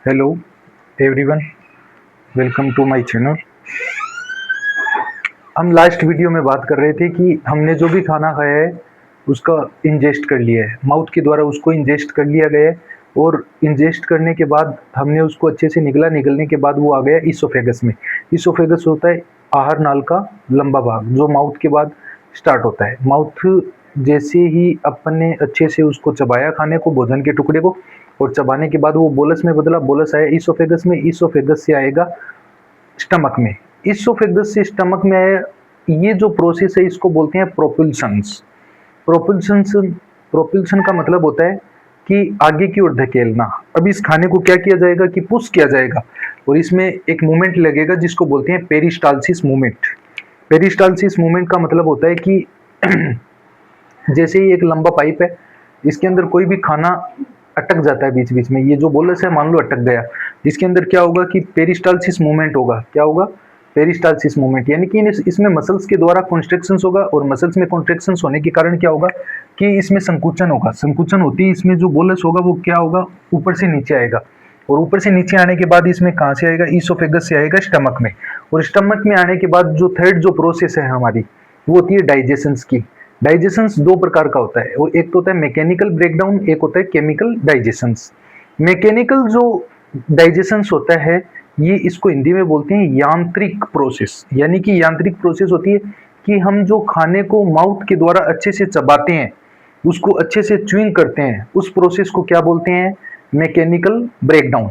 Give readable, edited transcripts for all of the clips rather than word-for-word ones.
Hello everyone, welcome to my channel. हम last video में बात कर रहे थे कि हमने जो भी खाना खाया है उसका इंजेस्ट कर लिया है, माउथ के द्वारा उसको इंजेस्ट कर लिया गया है। और इंजेस्ट करने के बाद हमने उसको अच्छे से निकलने के बाद वो आ गया ईसोफेगस में। ईसोफेगस होता है आहार नाल का लंबा भाग जो माउथ के बाद स्टार्ट होता है। माउथ जैसे ही अपन ने अच्छे से उसको चबाया खाने को, भोजन के टुकड़े को, और चबाने के बाद वो बोलस में बदला, बोलस आया ईसोफेगस में, ईसोफेगस से आएगा स्टमक में, ईसोफेगस से स्टमक में आया। ये जो प्रोसेस है इसको बोलते हैं प्रोपल्शंस। प्रोपल्शंस प्रोपल्शन का मतलब होता है कि आगे की ओर धकेलना। अब इस खाने को क्या किया जाएगा कि पुश किया जाएगा और इसमें एक मूवमेंट लगेगा जिसको बोलते हैं पेरिस्टालसिस मूवमेंट। पेरिस्टालसिस मूवमेंट का मतलब होता है कि जैसे ही एक लंबा पाइप है, इसके अंदर कोई भी खाना अटक जाता है बीच बीच में, ये जो बोलस है मान लो अटक गया, इसके अंदर क्या होगा कि पेरिस्टालसिस मूवमेंट होगा। क्या होगा? पेरिस्टालसिस मूवमेंट, यानी कि इसमें मसल्स के द्वारा कॉन्ट्रैक्शंस होगा, और मसल्स में कॉन्ट्रैक्शंस होने के कारण क्या होगा कि इसमें संकुचन होगा। संकुचन होती है, इसमें जो बोलस होगा वो क्या होगा, ऊपर से नीचे आएगा, और ऊपर से नीचे आने के बाद इसमें कहाँ से आएगा, ईसोफेगस से आएगा स्टमक में। और स्टमक में आने के बाद जो थर्ड जो प्रोसेस है हमारी, वो होती है डाइजेशंस की। डाइजेशंस दो प्रकार का होता है, वो एक तो होता है मैकेनिकल ब्रेकडाउन, एक होता है केमिकल डाइजेशंस। मैकेनिकल जो डाइजेशंस होता है, ये इसको हिंदी में बोलते हैं यांत्रिक प्रोसेस। यानी कि यांत्रिक प्रोसेस होती है कि हम जो खाने को माउथ के द्वारा अच्छे से चबाते हैं, उसको अच्छे से च्यूइंग करते हैं, उस प्रोसेस को क्या बोलते हैं? Mechanical breakdown.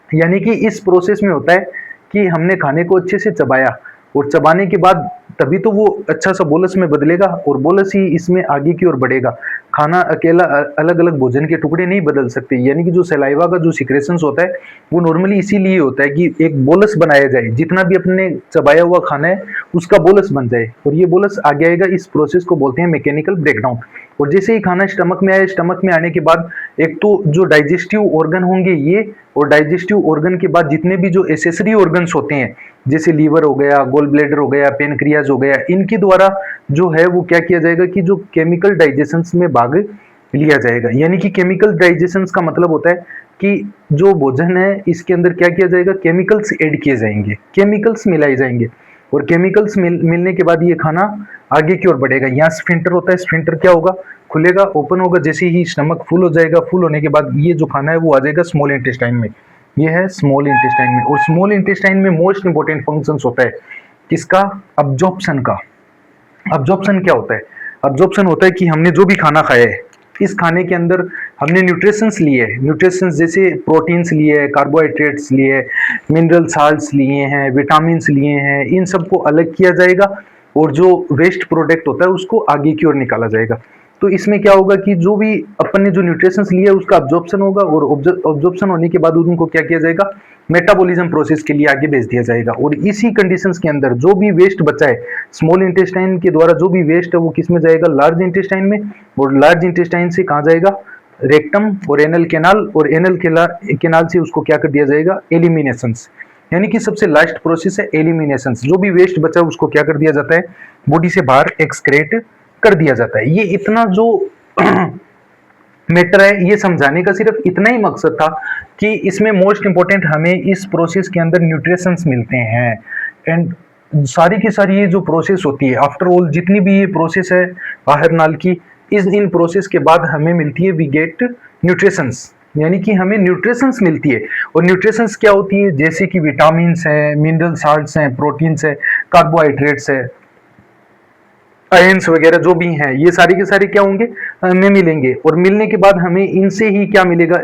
यानी कि इस प्रोसेस में होता है कि हमने खाने को अच्छे से चबाया, और चबाने के बाद तभी तो वो अच्छा सा बोलस में बदलेगा, और बोलस ही इसमें आगे की ओर बढ़ेगा। खाना अकेला अलग अलग भोजन के टुकड़े नहीं बदल सकते। यानी कि जो सलाइवा का जो सिक्रेशंस होता है वो नॉर्मली इसीलिए होता है कि एक बोलस बनाया जाए, जितना भी अपने चबाया हुआ खाना है उसका बोलस बन जाए, और ये बोलस आगे आएगा। इस प्रोसेस को बोलते हैं मैकेनिकल ब्रेकडाउन। और जैसे ही खाना स्टमक में आए, स्टमक में आने के बाद एक तो जो डाइजेस्टिव ऑर्गन होंगे ये, और डाइजेस्टिव ऑर्गन के बाद जितने भी जो एसेसरी ऑर्गन्स होते हैं, जैसे लीवर हो गया, गोल ब्लेडर हो गया, पेनक्रियाज हो गया, इनके द्वारा जो है वो क्या किया जाएगा कि जो केमिकल डाइजेशंस में भाग लिया जाएगा। यानी कि केमिकल डाइजेशंस का मतलब होता है कि जो भोजन है इसके अंदर क्या किया जाएगा, केमिकल्स ऐड किए जाएंगे, केमिकल्स मिलाए जाएंगे, और केमिकल्स मिलने के बाद ये खाना आगे की ओर बढ़ेगा। यहाँ स्फिंक्टर होता है, स्फिंक्टर क्या होगा, खुलेगा, ओपन होगा। जैसे ही स्टमक फुल हो जाएगा, फुल होने के बाद ये जो खाना है वो आ जाएगा स्मॉल इंटेस्टाइन में। ये है स्मॉल इंटेस्टाइन में, और स्मॉल इंटेस्टाइन में मोस्ट इंपोर्टेंट फंक्शंस होता है किसका? अब्जॉर्प्शन का। अब्जॉर्प्शन क्या होता है? अब्जॉर्प्शन होता है कि हमने जो भी खाना खाया है, इस खाने के अंदर हमने न्यूट्रिशंस लिए हैं, न्यूट्रिशंस जैसे प्रोटीन्स लिए हैं, कार्बोहाइड्रेट्स लिए हैं, मिनरल साल्ट्स लिए हैं, विटामिन्स लिए हैं, इन सबको अलग किया जाएगा, और जो वेस्ट प्रोडक्ट होता है उसको आगे की ओर निकाला जाएगा। तो इसमें क्या होगा कि जो भी अपन ने जो न्यूट्रिशंस लिया है उसका अब्जॉर्प्शन होगा, और अब्जॉर्प्शन होने के बाद उनको क्या किया जाएगा, मेटाबॉलिज्म प्रोसेस के लिए आगे भेज दिया जाएगा। और इसी कंडीशंस के अंदर जो भी वेस्ट बचा है स्मॉल इंटेस्टाइन के द्वारा, जो भी वेस्ट है वो किस में जाएगा, लार्ज इंटेस्टाइन में, और लार्ज इंटेस्टाइन से कहाँ जाएगा, रेक्टम और एनल केनाल, और एनल केनाल से उसको क्या कर दिया जाएगा, एलिमिनेशंस। यानी कि सबसे लास्ट प्रोसेस है एलिमिनेशंस। जो भी वेस्ट बचा है उसको क्या कर दिया जाता है, बॉडी से बाहर एक्सक्रेट कर दिया जाता है। ये इतना जो मैटर है, ये समझाने का सिर्फ इतना ही मकसद था कि इसमें मोस्ट इंपोर्टेंट हमें इस प्रोसेस के अंदर न्यूट्रिशंस मिलते हैं। एंड सारी की सारी ये जो प्रोसेस होती है, आफ्टर ऑल जितनी भी ये प्रोसेस है आहार नाल की, इन प्रोसेस के बाद हमें मिलती है वी गेट न्यूट्रिशंस। यानी कि हमें न्यूट्रिशंस मिलती है। और न्यूट्रिशंस क्या होती है, जैसे कि विटामिन्स है, मिनरल साल्ट्स हैं, प्रोटीन्स है, कार्बोहाइड्रेट्स है, आयंस वगैरह जो भी हैं, ये सारे के सारे क्या होंगे, हमें मिलेंगे। और मिलने के बाद हमें इनसे ही क्या मिलेगा,